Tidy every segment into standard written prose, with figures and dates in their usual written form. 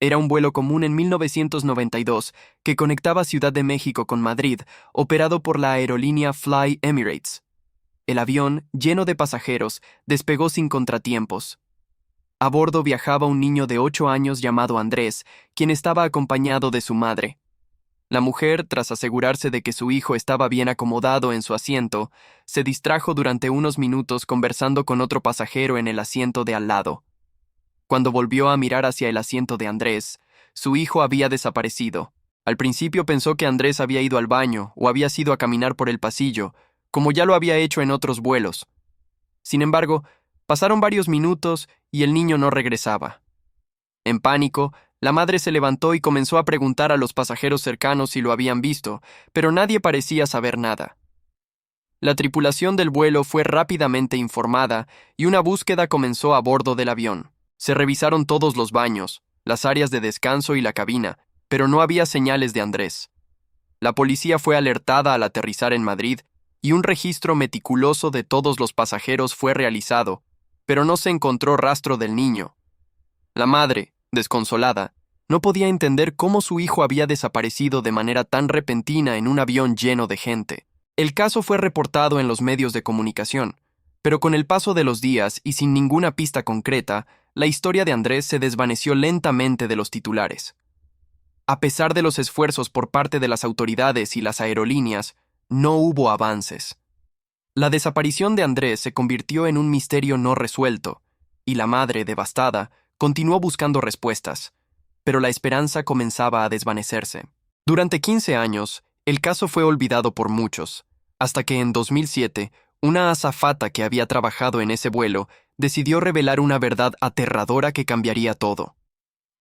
Era un vuelo común en 1992 que conectaba Ciudad de México con Madrid, operado por la aerolínea Fly Emirates. El avión, lleno de pasajeros, despegó sin contratiempos. A bordo viajaba un niño de 8 años llamado Andrés, quien estaba acompañado de su madre. La mujer, tras asegurarse de que su hijo estaba bien acomodado en su asiento, se distrajo durante unos minutos conversando con otro pasajero en el asiento de al lado. Cuando volvió a mirar hacia el asiento de Andrés, su hijo había desaparecido. Al principio pensó que Andrés había ido al baño o había ido a caminar por el pasillo, como ya lo había hecho en otros vuelos. Sin embargo, pasaron varios minutos y el niño no regresaba. En pánico, la madre se levantó y comenzó a preguntar a los pasajeros cercanos si lo habían visto, pero nadie parecía saber nada. La tripulación del vuelo fue rápidamente informada y una búsqueda comenzó a bordo del avión. Se revisaron todos los baños, las áreas de descanso y la cabina, pero no había señales de Andrés. La policía fue alertada al aterrizar en Madrid y un registro meticuloso de todos los pasajeros fue realizado, pero no se encontró rastro del niño. La madre, desconsolada, no podía entender cómo su hijo había desaparecido de manera tan repentina en un avión lleno de gente. El caso fue reportado en los medios de comunicación, pero con el paso de los días y sin ninguna pista concreta, la historia de Andrés se desvaneció lentamente de los titulares. A pesar de los esfuerzos por parte de las autoridades y las aerolíneas, no hubo avances. La desaparición de Andrés se convirtió en un misterio no resuelto, y la madre, devastada, continuó buscando respuestas, pero la esperanza comenzaba a desvanecerse. Durante 15 años, el caso fue olvidado por muchos, hasta que en 2007, una azafata que había trabajado en ese vuelo decidió revelar una verdad aterradora que cambiaría todo.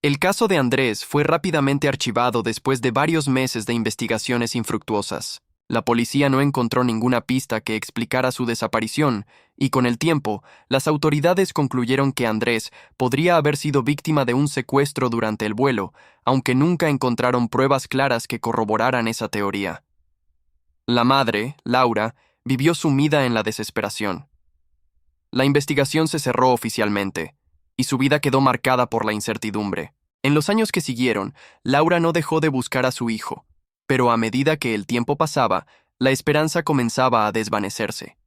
El caso de Andrés fue rápidamente archivado después de varios meses de investigaciones infructuosas. La policía no encontró ninguna pista que explicara su desaparición, y con el tiempo, las autoridades concluyeron que Andrés podría haber sido víctima de un secuestro durante el vuelo, aunque nunca encontraron pruebas claras que corroboraran esa teoría. La madre, Laura, vivió sumida en la desesperación. La investigación se cerró oficialmente, y su vida quedó marcada por la incertidumbre. En los años que siguieron, Laura no dejó de buscar a su hijo, pero a medida que el tiempo pasaba, la esperanza comenzaba a desvanecerse.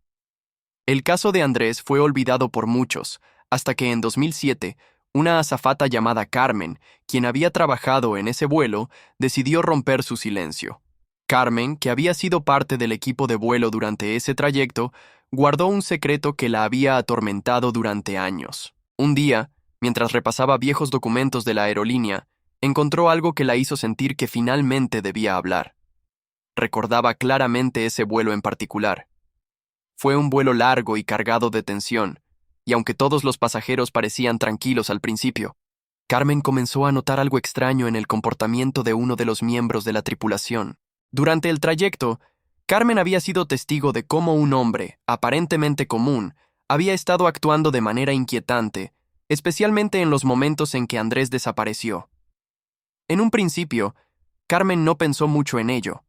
El caso de Andrés fue olvidado por muchos, hasta que en 2007, una azafata llamada Carmen, quien había trabajado en ese vuelo, decidió romper su silencio. Carmen, que había sido parte del equipo de vuelo durante ese trayecto, guardó un secreto que la había atormentado durante años. Un día, mientras repasaba viejos documentos de la aerolínea, encontró algo que la hizo sentir que finalmente debía hablar. Recordaba claramente ese vuelo en particular. Fue un vuelo largo y cargado de tensión, y aunque todos los pasajeros parecían tranquilos al principio, Carmen comenzó a notar algo extraño en el comportamiento de uno de los miembros de la tripulación. Durante el trayecto, Carmen había sido testigo de cómo un hombre, aparentemente común, había estado actuando de manera inquietante, especialmente en los momentos en que Andrés desapareció. En un principio, Carmen no pensó mucho en ello,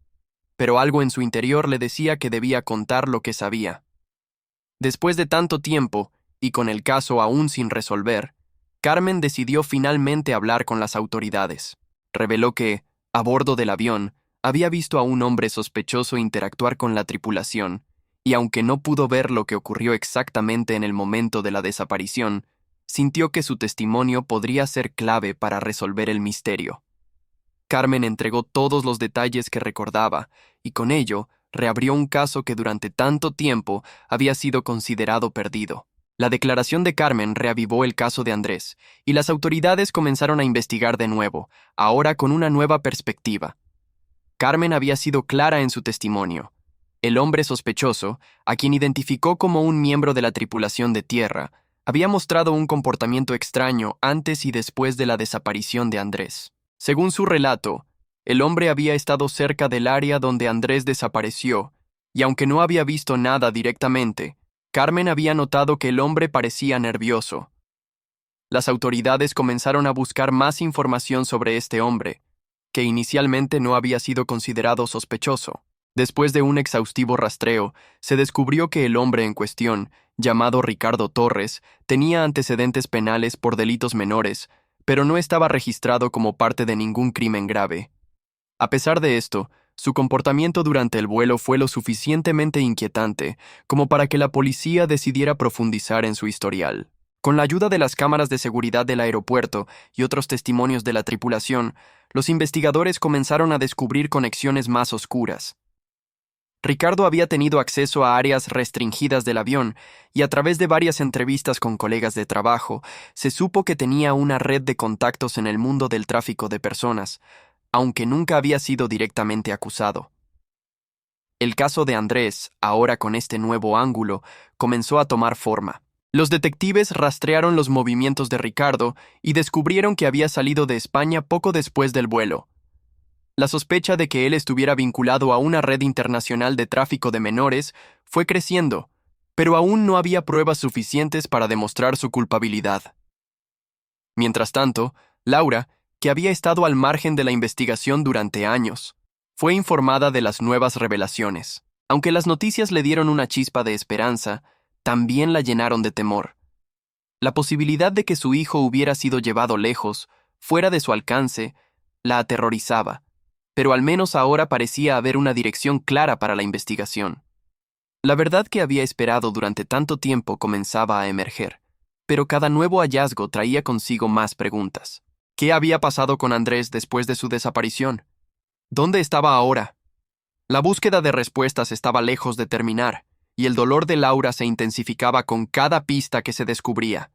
pero algo en su interior le decía que debía contar lo que sabía. Después de tanto tiempo, y con el caso aún sin resolver, Carmen decidió finalmente hablar con las autoridades. Reveló que, a bordo del avión, había visto a un hombre sospechoso interactuar con la tripulación, y aunque no pudo ver lo que ocurrió exactamente en el momento de la desaparición, sintió que su testimonio podría ser clave para resolver el misterio. Carmen entregó todos los detalles que recordaba, y con ello reabrió un caso que durante tanto tiempo había sido considerado perdido. La declaración de Carmen reavivó el caso de Andrés, y las autoridades comenzaron a investigar de nuevo, ahora con una nueva perspectiva. Carmen había sido clara en su testimonio. El hombre sospechoso, a quien identificó como un miembro de la tripulación de tierra, había mostrado un comportamiento extraño antes y después de la desaparición de Andrés. Según su relato, el hombre había estado cerca del área donde Andrés desapareció, y aunque no había visto nada directamente, Carmen había notado que el hombre parecía nervioso. Las autoridades comenzaron a buscar más información sobre este hombre, que inicialmente no había sido considerado sospechoso. Después de un exhaustivo rastreo, se descubrió que el hombre en cuestión, llamado Ricardo Torres, tenía antecedentes penales por delitos menores, pero no estaba registrado como parte de ningún crimen grave. A pesar de esto, su comportamiento durante el vuelo fue lo suficientemente inquietante como para que la policía decidiera profundizar en su historial. Con la ayuda de las cámaras de seguridad del aeropuerto y otros testimonios de la tripulación, los investigadores comenzaron a descubrir conexiones más oscuras. Ricardo había tenido acceso a áreas restringidas del avión y a través de varias entrevistas con colegas de trabajo, se supo que tenía una red de contactos en el mundo del tráfico de personas, aunque nunca había sido directamente acusado. El caso de Andrés, ahora con este nuevo ángulo, comenzó a tomar forma. Los detectives rastrearon los movimientos de Ricardo y descubrieron que había salido de España poco después del vuelo. La sospecha de que él estuviera vinculado a una red internacional de tráfico de menores fue creciendo, pero aún no había pruebas suficientes para demostrar su culpabilidad. Mientras tanto, Laura, que había estado al margen de la investigación durante años, fue informada de las nuevas revelaciones. Aunque las noticias le dieron una chispa de esperanza, también la llenaron de temor. La posibilidad de que su hijo hubiera sido llevado lejos, fuera de su alcance, la aterrorizaba, pero al menos ahora parecía haber una dirección clara para la investigación. La verdad que había esperado durante tanto tiempo comenzaba a emerger, pero cada nuevo hallazgo traía consigo más preguntas. ¿Qué había pasado con Andrés después de su desaparición? ¿Dónde estaba ahora? La búsqueda de respuestas estaba lejos de terminar, y el dolor de Laura se intensificaba con cada pista que se descubría.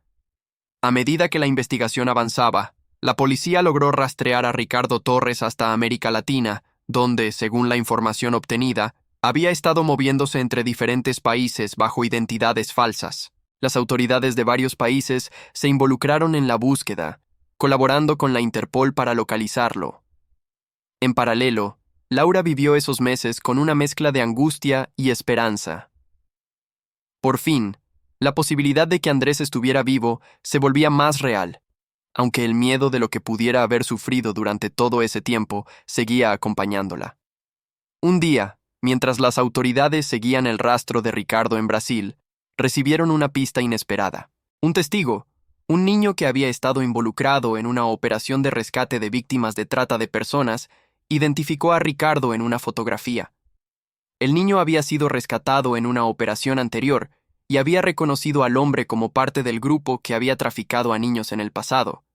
A medida que la investigación avanzaba, la policía logró rastrear a Ricardo Torres hasta América Latina, donde, según la información obtenida, había estado moviéndose entre diferentes países bajo identidades falsas. Las autoridades de varios países se involucraron en la búsqueda, colaborando con la Interpol para localizarlo. En paralelo, Laura vivió esos meses con una mezcla de angustia y esperanza. Por fin, la posibilidad de que Andrés estuviera vivo se volvía más real, aunque el miedo de lo que pudiera haber sufrido durante todo ese tiempo seguía acompañándola. Un día, mientras las autoridades seguían el rastro de Ricardo en Brasil, recibieron una pista inesperada. Un testigo, un niño que había estado involucrado en una operación de rescate de víctimas de trata de personas, identificó a Ricardo en una fotografía. El niño había sido rescatado en una operación anterior y había reconocido al hombre como parte del grupo que había traficado a niños en el pasado.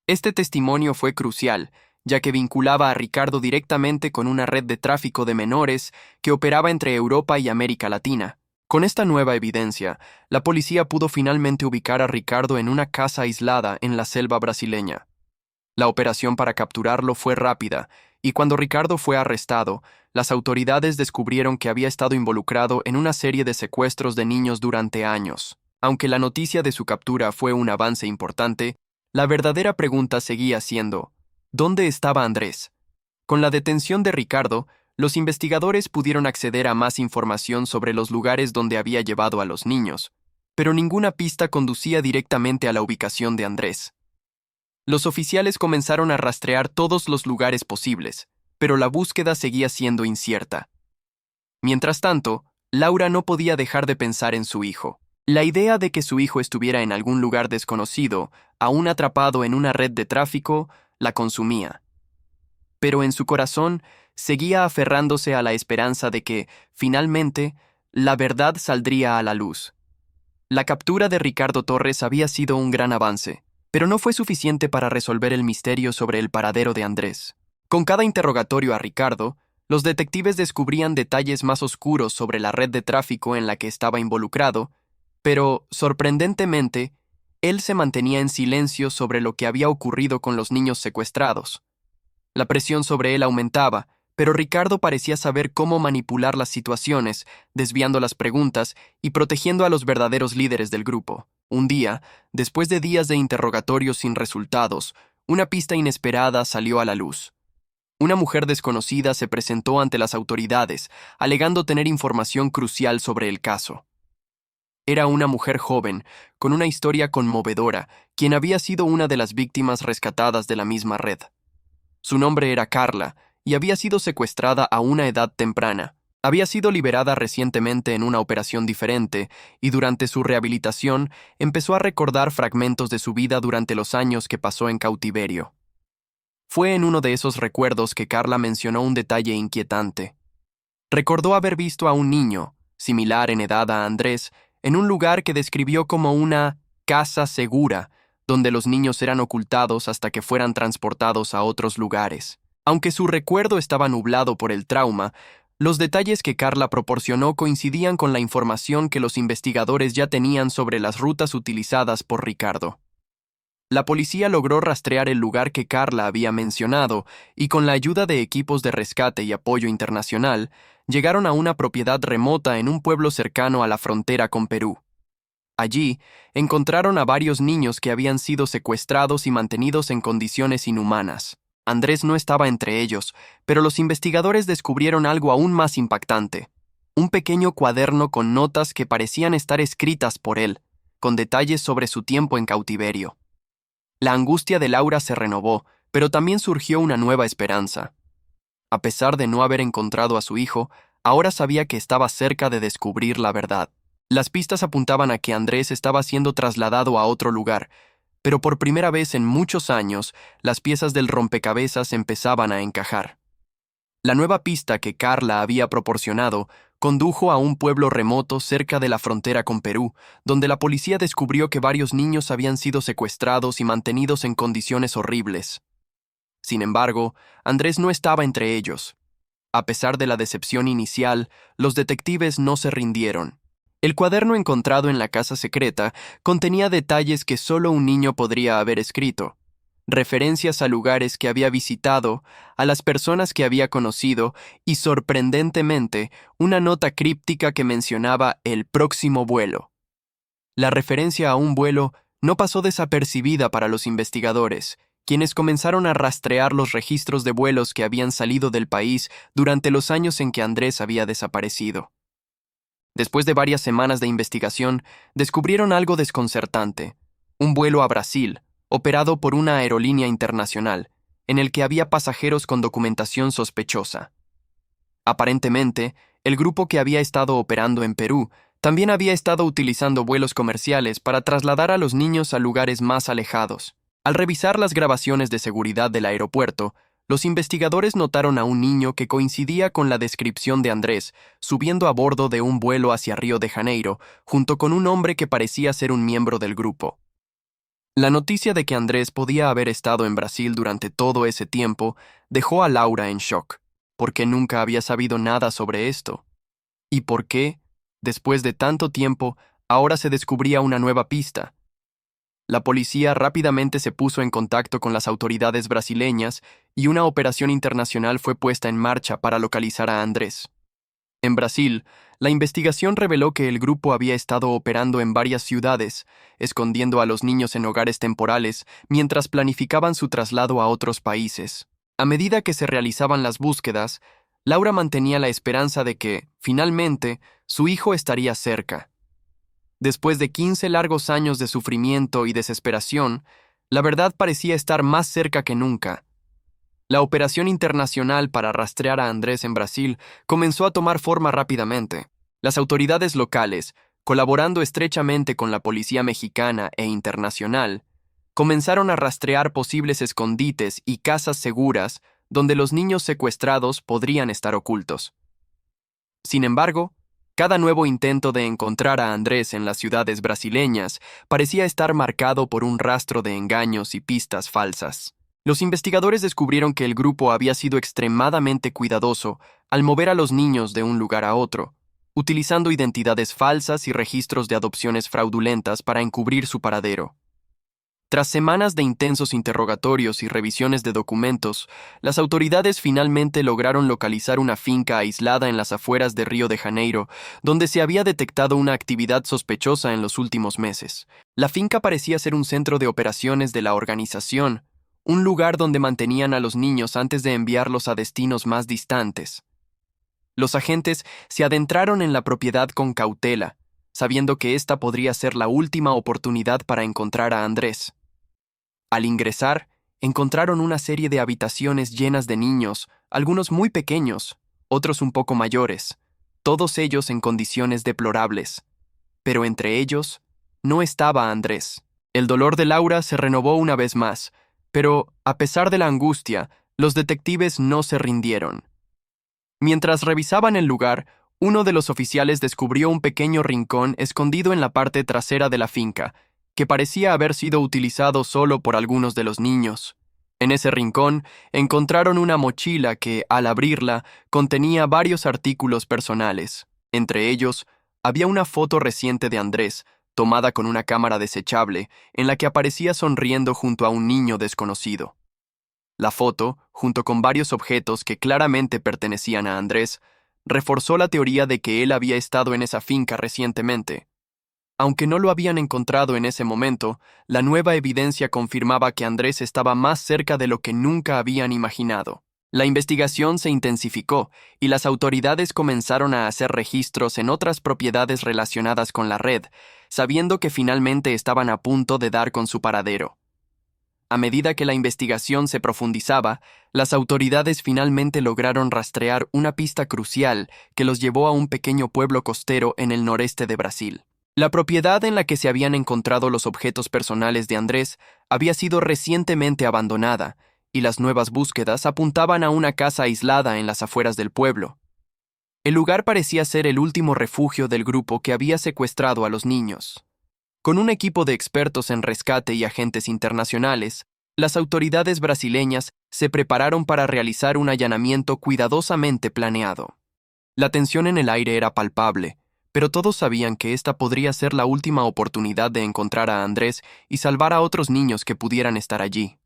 Este testimonio fue crucial, ya que vinculaba a Ricardo directamente con una red de tráfico de menores que operaba entre Europa y América Latina. Con esta nueva evidencia, la policía pudo finalmente ubicar a Ricardo en una casa aislada en la selva brasileña. La operación para capturarlo fue rápida, y cuando Ricardo fue arrestado, las autoridades descubrieron que había estado involucrado en una serie de secuestros de niños durante años. Aunque la noticia de su captura fue un avance importante, la verdadera pregunta seguía siendo, ¿dónde estaba Andrés? Con la detención de Ricardo, los investigadores pudieron acceder a más información sobre los lugares donde había llevado a los niños, pero ninguna pista conducía directamente a la ubicación de Andrés. Los oficiales comenzaron a rastrear todos los lugares posibles, pero la búsqueda seguía siendo incierta. Mientras tanto, Laura no podía dejar de pensar en su hijo. La idea de que su hijo estuviera en algún lugar desconocido, aún atrapado en una red de tráfico, la consumía. Pero en su corazón seguía aferrándose a la esperanza de que, finalmente, la verdad saldría a la luz. La captura de Ricardo Torres había sido un gran avance, pero no fue suficiente para resolver el misterio sobre el paradero de Andrés. Con cada interrogatorio a Ricardo, los detectives descubrían detalles más oscuros sobre la red de tráfico en la que estaba involucrado, pero, sorprendentemente, él se mantenía en silencio sobre lo que había ocurrido con los niños secuestrados. La presión sobre él aumentaba, pero Ricardo parecía saber cómo manipular las situaciones, desviando las preguntas y protegiendo a los verdaderos líderes del grupo. Un día, después de días de interrogatorios sin resultados, una pista inesperada salió a la luz. Una mujer desconocida se presentó ante las autoridades, alegando tener información crucial sobre el caso. Era una mujer joven, con una historia conmovedora, quien había sido una de las víctimas rescatadas de la misma red. Su nombre era Carla, y había sido secuestrada a una edad temprana. Había sido liberada recientemente en una operación diferente y durante su rehabilitación empezó a recordar fragmentos de su vida durante los años que pasó en cautiverio. Fue en uno de esos recuerdos que Carla mencionó un detalle inquietante. Recordó haber visto a un niño, similar en edad a Andrés, en un lugar que describió como una casa segura, donde los niños eran ocultados hasta que fueran transportados a otros lugares. Aunque su recuerdo estaba nublado por el trauma, los detalles que Carla proporcionó coincidían con la información que los investigadores ya tenían sobre las rutas utilizadas por Ricardo. La policía logró rastrear el lugar que Carla había mencionado y con la ayuda de equipos de rescate y apoyo internacional, llegaron a una propiedad remota en un pueblo cercano a la frontera con Perú. Allí, encontraron a varios niños que habían sido secuestrados y mantenidos en condiciones inhumanas. Andrés no estaba entre ellos, pero los investigadores descubrieron algo aún más impactante: un pequeño cuaderno con notas que parecían estar escritas por él, con detalles sobre su tiempo en cautiverio. La angustia de Laura se renovó, pero también surgió una nueva esperanza. A pesar de no haber encontrado a su hijo, ahora sabía que estaba cerca de descubrir la verdad. Las pistas apuntaban a que Andrés estaba siendo trasladado a otro lugar, pero por primera vez en muchos años, las piezas del rompecabezas empezaban a encajar. La nueva pista que Carla había proporcionado condujo a un pueblo remoto cerca de la frontera con Perú, donde la policía descubrió que varios niños habían sido secuestrados y mantenidos en condiciones horribles. Sin embargo, Andrés no estaba entre ellos. A pesar de la decepción inicial, los detectives no se rindieron. El cuaderno encontrado en la casa secreta contenía detalles que solo un niño podría haber escrito: referencias a lugares que había visitado, a las personas que había conocido y, sorprendentemente, una nota críptica que mencionaba el próximo vuelo. La referencia a un vuelo no pasó desapercibida para los investigadores, quienes comenzaron a rastrear los registros de vuelos que habían salido del país durante los años en que Andrés había desaparecido. Después de varias semanas de investigación, descubrieron algo desconcertante: un vuelo a Brasil, operado por una aerolínea internacional, en el que había pasajeros con documentación sospechosa. Aparentemente, el grupo que había estado operando en Perú también había estado utilizando vuelos comerciales para trasladar a los niños a lugares más alejados. Al revisar las grabaciones de seguridad del aeropuerto, los investigadores notaron a un niño que coincidía con la descripción de Andrés, subiendo a bordo de un vuelo hacia Río de Janeiro, junto con un hombre que parecía ser un miembro del grupo. La noticia de que Andrés podía haber estado en Brasil durante todo ese tiempo dejó a Laura en shock, porque nunca había sabido nada sobre esto. ¿Y por qué, después de tanto tiempo, ahora se descubría una nueva pista? La policía rápidamente se puso en contacto con las autoridades brasileñas y una operación internacional fue puesta en marcha para localizar a Andrés. En Brasil, la investigación reveló que el grupo había estado operando en varias ciudades, escondiendo a los niños en hogares temporales mientras planificaban su traslado a otros países. A medida que se realizaban las búsquedas, Laura mantenía la esperanza de que, finalmente, su hijo estaría cerca. Después de 15 largos años de sufrimiento y desesperación, la verdad parecía estar más cerca que nunca. La operación internacional para rastrear a Andrés en Brasil comenzó a tomar forma rápidamente. Las autoridades locales, colaborando estrechamente con la policía mexicana e internacional, comenzaron a rastrear posibles escondites y casas seguras donde los niños secuestrados podrían estar ocultos. Sin embargo, cada nuevo intento de encontrar a Andrés en las ciudades brasileñas parecía estar marcado por un rastro de engaños y pistas falsas. Los investigadores descubrieron que el grupo había sido extremadamente cuidadoso al mover a los niños de un lugar a otro, utilizando identidades falsas y registros de adopciones fraudulentas para encubrir su paradero. Tras semanas de intensos interrogatorios y revisiones de documentos, las autoridades finalmente lograron localizar una finca aislada en las afueras de Río de Janeiro, donde se había detectado una actividad sospechosa en los últimos meses. La finca parecía ser un centro de operaciones de la organización, un lugar donde mantenían a los niños antes de enviarlos a destinos más distantes. Los agentes se adentraron en la propiedad con cautela, sabiendo que esta podría ser la última oportunidad para encontrar a Andrés. Al ingresar, encontraron una serie de habitaciones llenas de niños, algunos muy pequeños, otros un poco mayores, todos ellos en condiciones deplorables. Pero entre ellos no estaba Andrés. El dolor de Laura se renovó una vez más, pero, a pesar de la angustia, los detectives no se rindieron. Mientras revisaban el lugar, uno de los oficiales descubrió un pequeño rincón escondido en la parte trasera de la finca, que parecía haber sido utilizado solo por algunos de los niños. En ese rincón encontraron una mochila que, al abrirla, contenía varios artículos personales. Entre ellos, había una foto reciente de Andrés, tomada con una cámara desechable, en la que aparecía sonriendo junto a un niño desconocido. La foto, junto con varios objetos que claramente pertenecían a Andrés, reforzó la teoría de que él había estado en esa finca recientemente. Aunque no lo habían encontrado en ese momento, la nueva evidencia confirmaba que Andrés estaba más cerca de lo que nunca habían imaginado. La investigación se intensificó y las autoridades comenzaron a hacer registros en otras propiedades relacionadas con la red, sabiendo que finalmente estaban a punto de dar con su paradero. A medida que la investigación se profundizaba, las autoridades finalmente lograron rastrear una pista crucial que los llevó a un pequeño pueblo costero en el noreste de Brasil. La propiedad en la que se habían encontrado los objetos personales de Andrés había sido recientemente abandonada, y las nuevas búsquedas apuntaban a una casa aislada en las afueras del pueblo. El lugar parecía ser el último refugio del grupo que había secuestrado a los niños. Con un equipo de expertos en rescate y agentes internacionales, las autoridades brasileñas se prepararon para realizar un allanamiento cuidadosamente planeado. La tensión en el aire era palpable, pero todos sabían que esta podría ser la última oportunidad de encontrar a Andrés y salvar a otros niños que pudieran estar allí.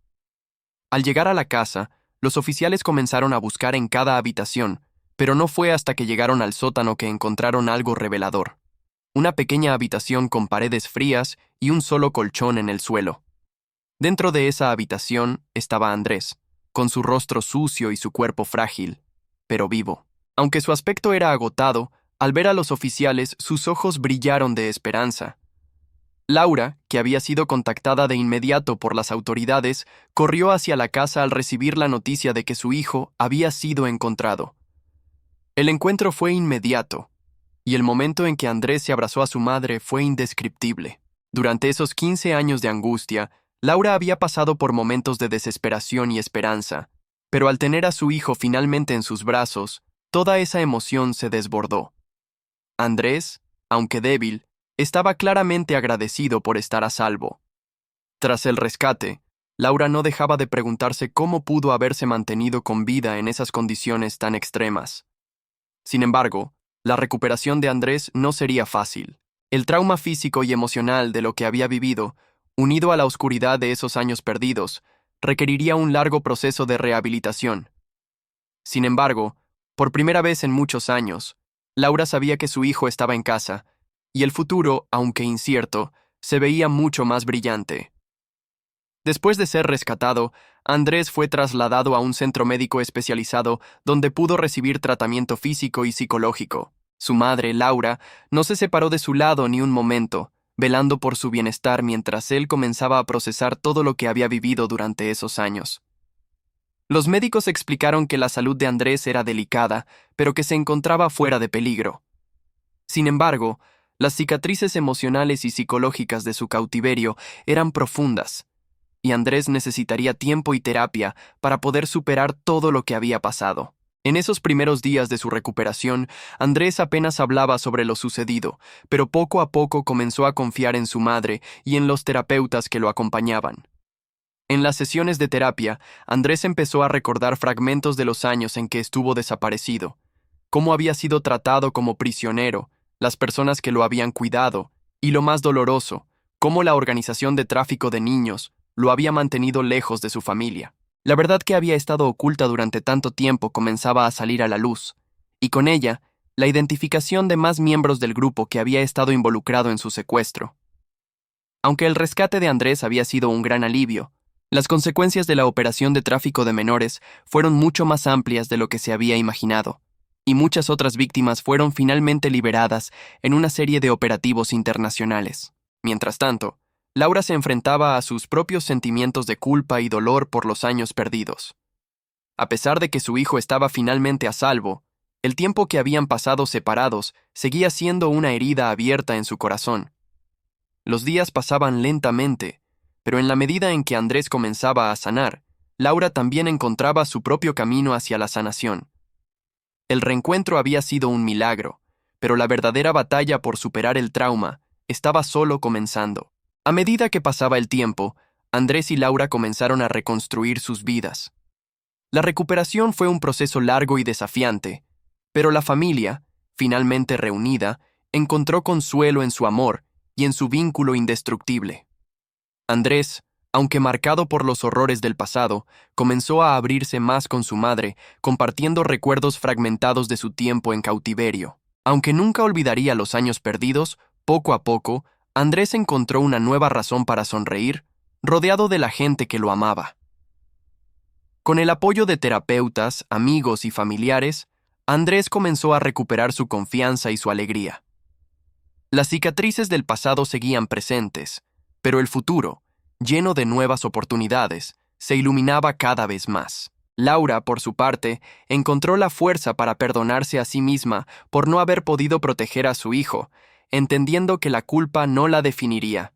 Al llegar a la casa, los oficiales comenzaron a buscar en cada habitación, pero no fue hasta que llegaron al sótano que encontraron algo revelador. Una pequeña habitación con paredes frías y un solo colchón en el suelo. Dentro de esa habitación estaba Andrés, con su rostro sucio y su cuerpo frágil, pero vivo. Aunque su aspecto era agotado, al ver a los oficiales, sus ojos brillaron de esperanza. Laura, que había sido contactada de inmediato por las autoridades, corrió hacia la casa al recibir la noticia de que su hijo había sido encontrado. El encuentro fue inmediato, y el momento en que Andrés se abrazó a su madre fue indescriptible. Durante esos 15 años de angustia, Laura había pasado por momentos de desesperación y esperanza, pero al tener a su hijo finalmente en sus brazos, toda esa emoción se desbordó. Andrés, aunque débil, estaba claramente agradecido por estar a salvo. Tras el rescate, Laura no dejaba de preguntarse cómo pudo haberse mantenido con vida en esas condiciones tan extremas. Sin embargo, la recuperación de Andrés no sería fácil. El trauma físico y emocional de lo que había vivido, unido a la oscuridad de esos años perdidos, requeriría un largo proceso de rehabilitación. Sin embargo, por primera vez en muchos años, Laura sabía que su hijo estaba en casa, y el futuro, aunque incierto, se veía mucho más brillante. Después de ser rescatado, Andrés fue trasladado a un centro médico especializado donde pudo recibir tratamiento físico y psicológico. Su madre, Laura, no se separó de su lado ni un momento, velando por su bienestar mientras él comenzaba a procesar todo lo que había vivido durante esos años. Los médicos explicaron que la salud de Andrés era delicada, pero que se encontraba fuera de peligro. Sin embargo, las cicatrices emocionales y psicológicas de su cautiverio eran profundas, y Andrés necesitaría tiempo y terapia para poder superar todo lo que había pasado. En esos primeros días de su recuperación, Andrés apenas hablaba sobre lo sucedido, pero poco a poco comenzó a confiar en su madre y en los terapeutas que lo acompañaban. En las sesiones de terapia, Andrés empezó a recordar fragmentos de los años en que estuvo desaparecido, cómo había sido tratado como prisionero, las personas que lo habían cuidado, y lo más doloroso, cómo la organización de tráfico de niños lo había mantenido lejos de su familia. La verdad que había estado oculta durante tanto tiempo comenzaba a salir a la luz, y con ella, la identificación de más miembros del grupo que había estado involucrado en su secuestro. Aunque el rescate de Andrés había sido un gran alivio, las consecuencias de la operación de tráfico de menores fueron mucho más amplias de lo que se había imaginado, y muchas otras víctimas fueron finalmente liberadas en una serie de operativos internacionales. Mientras tanto, Laura se enfrentaba a sus propios sentimientos de culpa y dolor por los años perdidos. A pesar de que su hijo estaba finalmente a salvo, El tiempo que habían pasado separados seguía siendo una herida abierta en su corazón. Los días pasaban lentamente, pero en la medida en que Andrés comenzaba a sanar, Laura también encontraba su propio camino hacia la sanación. El reencuentro había sido un milagro, pero la verdadera batalla por superar el trauma estaba solo comenzando. A medida que pasaba el tiempo, Andrés y Laura comenzaron a reconstruir sus vidas. La recuperación fue un proceso largo y desafiante, pero la familia, finalmente reunida, encontró consuelo en su amor y en su vínculo indestructible. Andrés, aunque marcado por los horrores del pasado, comenzó a abrirse más con su madre, compartiendo recuerdos fragmentados de su tiempo en cautiverio. Aunque nunca olvidaría los años perdidos, poco a poco, Andrés encontró una nueva razón para sonreír, rodeado de la gente que lo amaba. Con el apoyo de terapeutas, amigos y familiares, Andrés comenzó a recuperar su confianza y su alegría. Las cicatrices del pasado seguían presentes, pero el futuro, lleno de nuevas oportunidades, se iluminaba cada vez más. Laura, por su parte, encontró la fuerza para perdonarse a sí misma por no haber podido proteger a su hijo, entendiendo que la culpa no la definiría.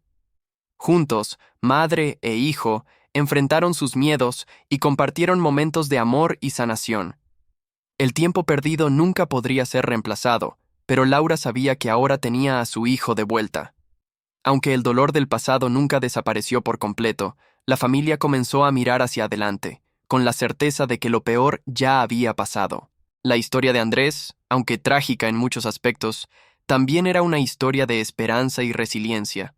Juntos, madre e hijo, enfrentaron sus miedos y compartieron momentos de amor y sanación. El tiempo perdido nunca podría ser reemplazado, pero Laura sabía que ahora tenía a su hijo de vuelta. Aunque el dolor del pasado nunca desapareció por completo, la familia comenzó a mirar hacia adelante, con la certeza de que lo peor ya había pasado. La historia de Andrés, aunque trágica en muchos aspectos, también era una historia de esperanza y resiliencia.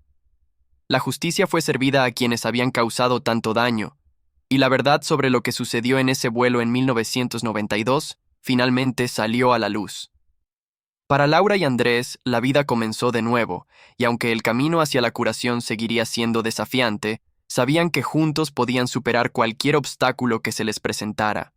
La justicia fue servida a quienes habían causado tanto daño, y la verdad sobre lo que sucedió en ese vuelo en 1992 finalmente salió a la luz. Para Laura y Andrés, la vida comenzó de nuevo, y aunque el camino hacia la curación seguiría siendo desafiante, sabían que juntos podían superar cualquier obstáculo que se les presentara.